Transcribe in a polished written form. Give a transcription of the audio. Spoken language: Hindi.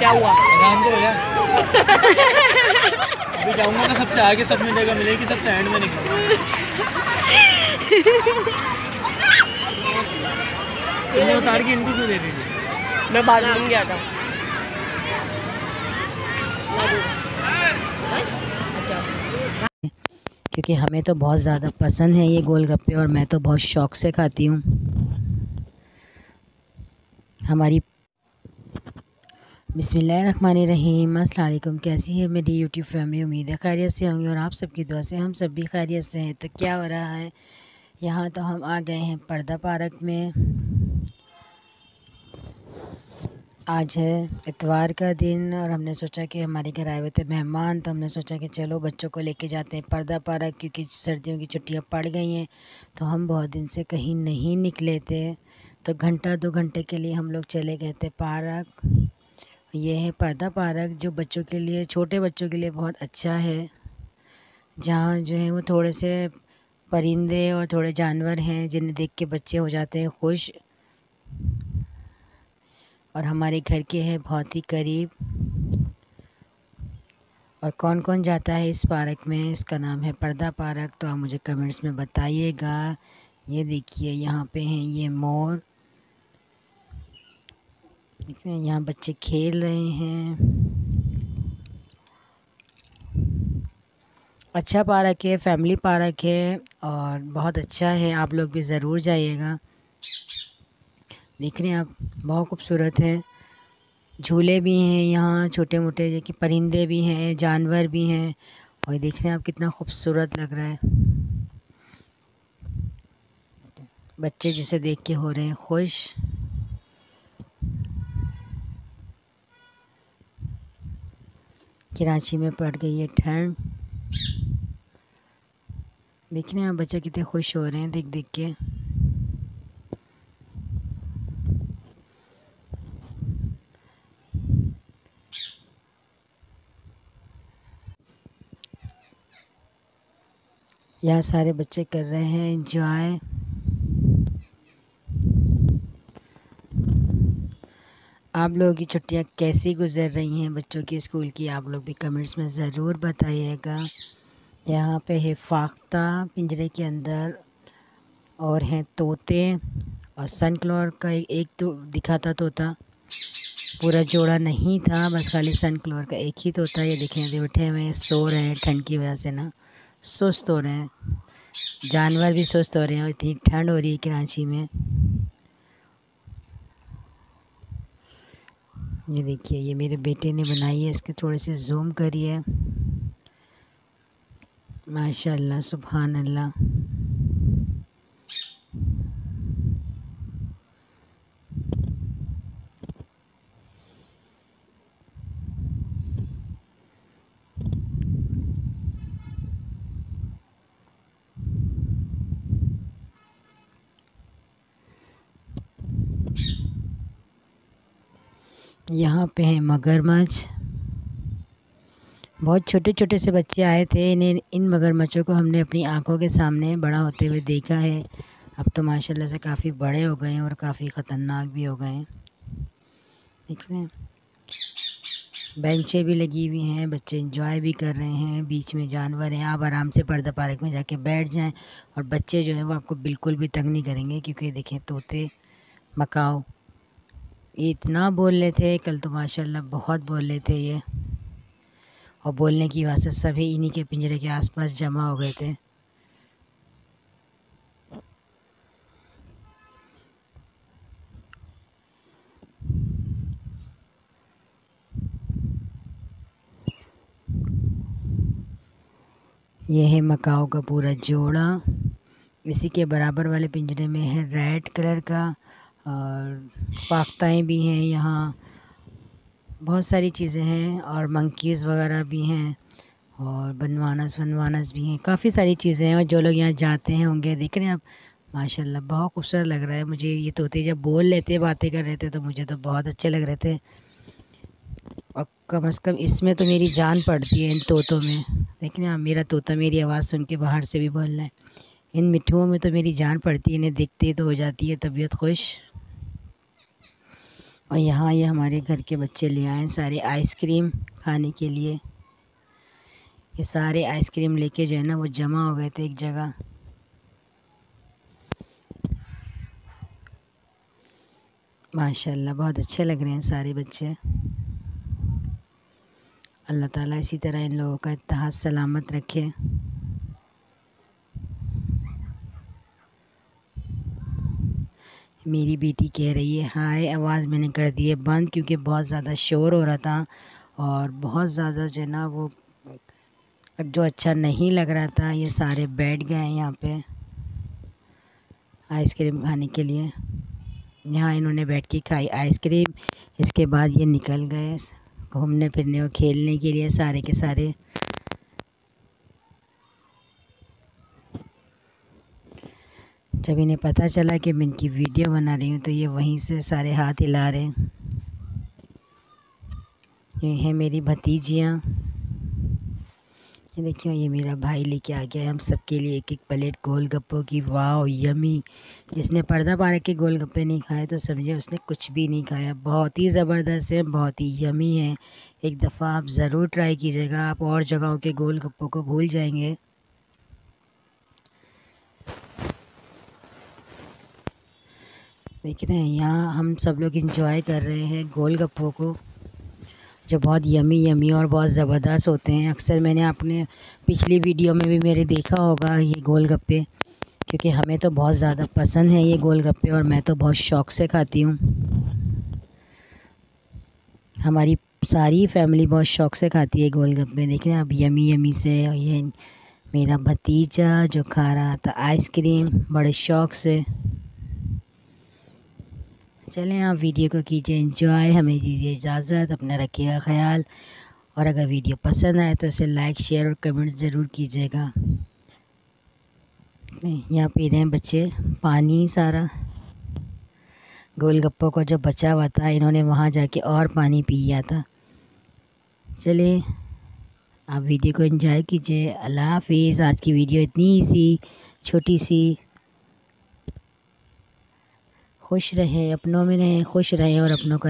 क्या हुआ? आराम तो हो जा। अभी जाऊंगा तो सबसे आगे सब में जगह मिलेगी, सबसे एंड में निकलूंगा। तुमने उतार के इनको क्यों दे रही थी? मैं बाथरूम गया था। क्योंकि हमें तो बहुत ज़्यादा पसंद है ये गोलगप्पे और मैं तो बहुत शौक़ से खाती हूँ। हमारी बिस्मिल्लाहिर्रहमानिर्रहीम, अस्सलाम वालेकुम। कैसी है मेरी यूट्यूब फैमिली? उम्मीद है खैरियत से होंगी और आप सबकी दुआ से हम सब भी खैरियत से हैं। तो क्या हो रहा है यहाँ? तो हम आ गए हैं पर्दा पार्क में। आज है इतवार का दिन और हमने सोचा कि हमारे घर आए हुए थे मेहमान, तो हमने सोचा कि चलो बच्चों को लेके जाते हैं पर्दा पार्क, क्योंकि सर्दियों की छुट्टियां पड़ गई हैं। तो हम बहुत दिन से कहीं नहीं निकले थे, तो घंटा 2 घंटे के लिए हम लोग चले गए थे पार्क। ये है पर्दा पार्क, जो बच्चों के लिए, छोटे बच्चों के लिए बहुत अच्छा है। जहाँ जो है वो थोड़े से परिंदे और थोड़े जानवर हैं जिन्हें देख के बच्चे हो जाते हैं खुश। और हमारे घर के है बहुत ही करीब। और कौन कौन जाता है इस पार्क में? इसका नाम है पर्दा पार्क। तो आप मुझे कमेंट्स में बताइएगा। ये देखिए यहाँ पे हैं ये मोर, देखिए यहाँ बच्चे खेल रहे हैं। अच्छा पार्क है, फैमिली पार्क है और बहुत अच्छा है। आप लोग भी ज़रूर जाइएगा। देख रहे हैं आप, बहुत खूबसूरत है। झूले भी हैं यहाँ छोटे मोटे, जैसे कि परिंदे भी हैं, जानवर भी हैं। और देख रहे हैं आप, कितना खूबसूरत लग रहा है। बच्चे जिसे देख के हो रहे हैं खुश। कराची में पड़ गई है ठंड। देख रहे हैं आप, बच्चे कितने खुश हो रहे हैं देख देख के। यहाँ सारे बच्चे कर रहे हैं एंजॉय। आप लोगों की छुट्टियाँ कैसी गुजर रही हैं बच्चों की स्कूल की? आप लोग भी कमेंट्स में ज़रूर बताइएगा। यहाँ पे है फाख्ता पिंजरे के अंदर, और हैं तोते, और सनफ्लावर का एक तो दिखा था तोता, पूरा जोड़ा नहीं था, बस खाली सनफ्लावर का एक ही तोता। ये देखें, अभी बैठे हुए सो रहे हैं ठंड की वजह से ना, सुस्त हो रहे हैं। जानवर भी सुस्त हो रहे हैं और इतनी ठंड हो रही है कराची में। ये देखिए, ये मेरे बेटे ने बनाई है, इसके थोड़े से जूम करिए। माशाल्लाह, सुभान अल्लाह। यहाँ पे है मगरमच्छ। बहुत छोटे छोटे से बच्चे आए थे, इन मगरमच्छों को हमने अपनी आंखों के सामने बड़ा होते हुए देखा है। अब तो माशाल्लाह से काफ़ी बड़े हो गए हैं और काफ़ी ख़तरनाक भी हो गए हैं। देख रहे हैं, बेंचें भी लगी हुई हैं, बच्चे एंजॉय भी कर रहे हैं। बीच में जानवर हैं, आप आराम से पर्दा पार्क में जाके बैठ जाएं और बच्चे जो हैं वो आपको बिल्कुल भी तंग नहीं करेंगे। क्योंकि देखें, तोते, मकाओ, ये इतना बोल रहे थे कल, तो माशाल्लाह बहुत बोल रहे थे ये, और बोलने की वजह से सभी इन्हीं के पिंजरे के आसपास जमा हो गए थे। ये है मकाओ का पूरा जोड़ा। इसी के बराबर वाले पिंजरे में है रेड कलर का, और फाख्ताएँ भी हैं यहाँ, बहुत सारी चीज़ें हैं, और मंकीज़ वगैरह भी हैं, और बनवानस भी हैं, काफ़ी सारी चीज़ें हैं। और जो लोग यहाँ जाते हैं होंगे, देख रहे हैं आप, माशाल्लाह बहुत खूबसूरत लग रहा है मुझे। ये तोते जब बोल लेते, बातें कर रहे थे, तो मुझे तो बहुत अच्छे लग रहे थे। और कम से कम इसमें तो मेरी जान पड़ती है इन तोतों में। देख रहे हैं आप, मेरा तोता मेरी आवाज़ सुन के बाहर से भी बोल रहा है। इन मिट्ठुओं में तो मेरी जान पड़ती है, इन्हें देखते ही तो हो जाती है तबीयत खुश। और यहाँ ये हमारे घर के बच्चे ले आए हैं सारे आइसक्रीम खाने के लिए। ये सारे आइसक्रीम लेके जो है ना वो जमा हो गए थे एक जगह। माशाल्लाह बहुत अच्छे लग रहे हैं सारे बच्चे। अल्लाह ताला इसी तरह इन लोगों का इत्तेहाद सलामत रखे। मेरी बेटी कह रही है हाय, आवाज़ मैंने कर दी है बंद क्योंकि बहुत ज़्यादा शोर हो रहा था और बहुत ज़्यादा जो है ना वो जो अच्छा नहीं लग रहा था। ये सारे बैठ गए हैं यहाँ पे आइसक्रीम खाने के लिए। यहाँ इन्होंने बैठ के खाई आइसक्रीम। इसके बाद ये निकल गए घूमने फिरने और खेलने के लिए सारे के सारे। जब इन्हें पता चला कि मैं इनकी वीडियो बना रही हूँ तो ये वहीं से सारे हाथ हिला रहे हैं। ये हैं मेरी भतीजियाँ। ये देखिए ये मेरा भाई लेके आ गया है हम सबके लिए एक एक प्लेट गोलगप्पों की। वाह यमी। जिसने पर्दा पार के गोलगप्पे नहीं खाए तो समझिए उसने कुछ भी नहीं खाया। बहुत ही ज़बरदस्त है, बहुत ही यमी है। एक दफ़ा आप ज़रूर ट्राई कीजिएगा, आप और जगहों के गोलगप्पों को भूल जाएंगे। देख रहे हैं यहाँ हम सब लोग इंजॉय कर रहे हैं गोलगप्पों को, जो बहुत यमी यमी और बहुत ज़बरदस्त होते हैं। अक्सर मैंने अपने पिछली वीडियो में भी मेरे देखा होगा ये गोलगप्पे, क्योंकि हमें तो बहुत ज़्यादा पसंद है ये गोलगप्पे और मैं तो बहुत शौक़ से खाती हूँ। हमारी सारी फैमिली बहुत शौक़ से खाती है गोलगप्पे। देख रहे हैं अब यमी यमी से। और ये मेरा भतीजा जो खा रहा था आइसक्रीम बड़े शौक़ से। चलें आप वीडियो को कीजिए एंजॉय, हमें दीजिए इजाज़त, अपना रखिएगा ख्याल। और अगर वीडियो पसंद आए तो इसे लाइक शेयर और कमेंट ज़रूर कीजिएगा। यहाँ पी रहे हैं बच्चे पानी सारा। गोलगप्पों को जो बचा हुआ था इन्होंने वहाँ जाके और पानी पी लिया था। चलिए आप वीडियो को एंजॉय कीजिए। अल्लाह हाफिज़। आज की वीडियो इतनी सी छोटी सी। खुश रहें, अपनों में रहें, खुश रहें और अपनों को